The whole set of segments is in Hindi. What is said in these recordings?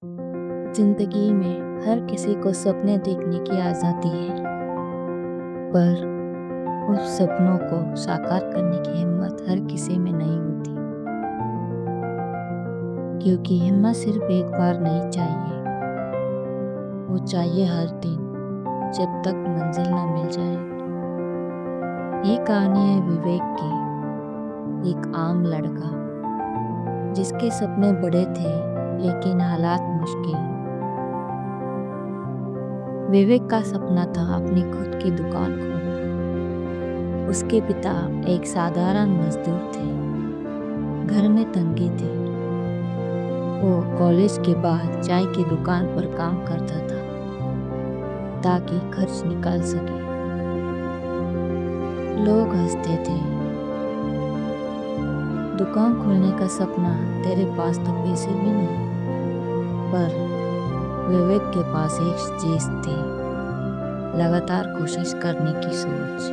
जिंदगी में हर किसी को सपने देखने की आज़ादी है, पर उस सपनों को साकार करने की हिम्मत हर किसी में नहीं होती। क्योंकि हिम्मत सिर्फ एक बार नहीं चाहिए, वो चाहिए हर दिन, जब तक मंजिल न मिल जाए। ये कहानी है विवेक की, एक आम लड़का जिसके सपने बड़े थे लेकिन हालात मुश्किल। विवेक का सपना था अपनी खुद की दुकान खोलना। उसके पिता एक साधारण मजदूर थे, घर में तंगी थी। वो कॉलेज के बाद चाय की दुकान पर काम करता था ताकि खर्च निकाल सके। लोग हंसते थे, दुकान खोलने का सपना, तेरे पास तो पैसे भी नहीं। पर विवेक के पास एक चीज थी, लगातार कोशिश करने की सोच।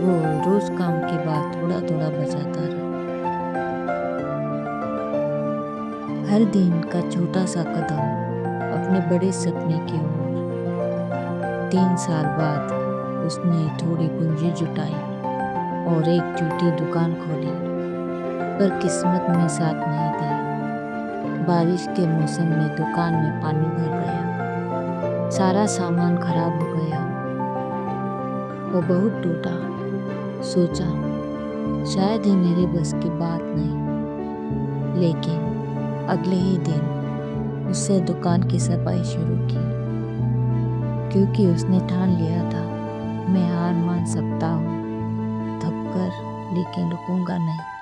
वो रोज काम के बाद थोड़ा थोड़ा बचाता रहा। हर दिन का छोटा सा कदम अपने बड़े सपने की ओर। 3 साल बाद उसने थोड़ी पूंजी जुटाई और एक छोटी दुकान खोली। पर किस्मत में साथ नहीं दी। बारिश के मौसम में दुकान में पानी भर गया, सारा सामान खराब हो गया। वो बहुत टूटा, सोचा शायद ही मेरे बस की बात नहीं। लेकिन अगले ही दिन उससे दुकान की सफाई शुरू की, क्योंकि उसने ठान लिया था, मैं हार मान सकता हूँ, थक कर, लेकिन रुकूंगा नहीं।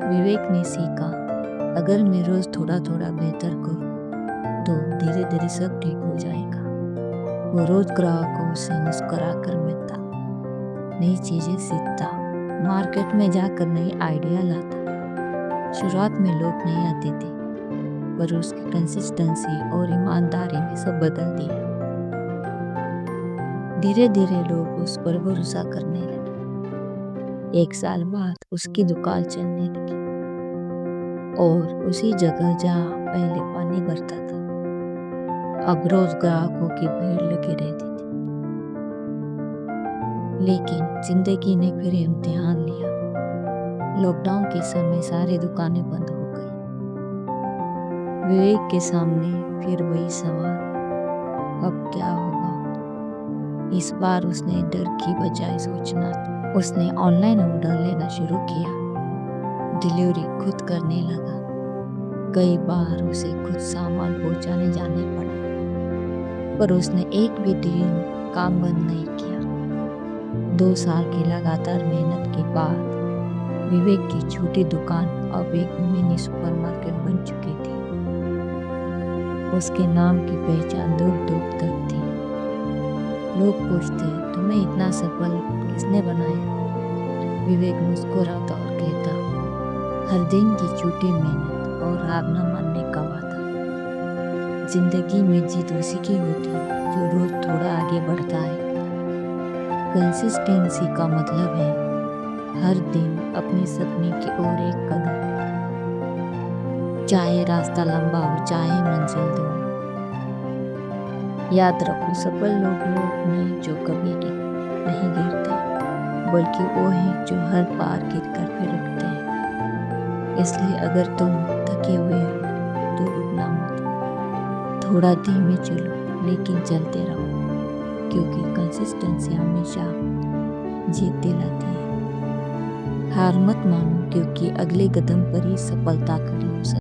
विवेक ने सीखा, अगर मैं रोज थोड़ा थोड़ा बेहतर करूं तो धीरे धीरे सब ठीक हो जाएगा। वो रोज ग्राहकों से मुस्कुरा कर मिलता, नई चीजें सीखता, मार्केट में जाकर नई आइडिया लाता। शुरुआत में लोग नहीं आते थे, पर उसकी कंसिस्टेंसी और ईमानदारी ने सब बदल दिया। धीरे धीरे लोग उस पर भरोसा करने लगे। 1 साल बाद उसकी दुकान चलने लगी, और उसी जगह जहाँ पहले पानी भरता था, अब रोज ग्राहकों की भीड़ लगी रहती थी। लेकिन जिंदगी ने फिर इम्तिहान लिया। लॉकडाउन के समय सारी दुकानें बंद हो गई। विवेक के सामने फिर वही सवाल, अब क्या होगा? इस बार उसने डर की बजाय सोचना, उसने ऑनलाइन ऑर्डर लेना शुरू किया। डिलीवरी खुद करने लगा। कई बार उसे खुद सामान पहुंचाने जाने पड़े, पर उसने एक भी दिन काम बंद नहीं किया। 2 साल की लगातार मेहनत के बाद विवेक की छोटी दुकान अब एक मिनी सुपरमार्केट बन चुकी थी। उसके नाम की पहचान दूर दूर तक थी। लोग पूछते, तुम्हें इतना सफल किसने बनाया? विवेक मुस्कुराता और कहता, हर दिन की छोटी मेहनत और हार न मानने का वादा। जिंदगी में जीत उसी की होती है जो रोज थोड़ा आगे बढ़ता है। कंसिस्टेंसी का मतलब है हर दिन अपने सपने की ओर एक कदम, चाहे रास्ता लंबा हो, चाहे मंजिल दूर। याद रखो, सफल लोग नहीं जो कभी नहीं गिरते, बल्कि वो हैं जो हर बार गिर कर फिर उठते हैं। इसलिए अगर तुम थके हुए हो तो रुकना मत, थोड़ा धीमे चलो लेकिन चलते रहो, क्योंकि कंसिस्टेंसी हमेशा जीत दिलाती है। हार मत मानो, क्योंकि अगले कदम पर ही सफलता खड़ी हो सकती है।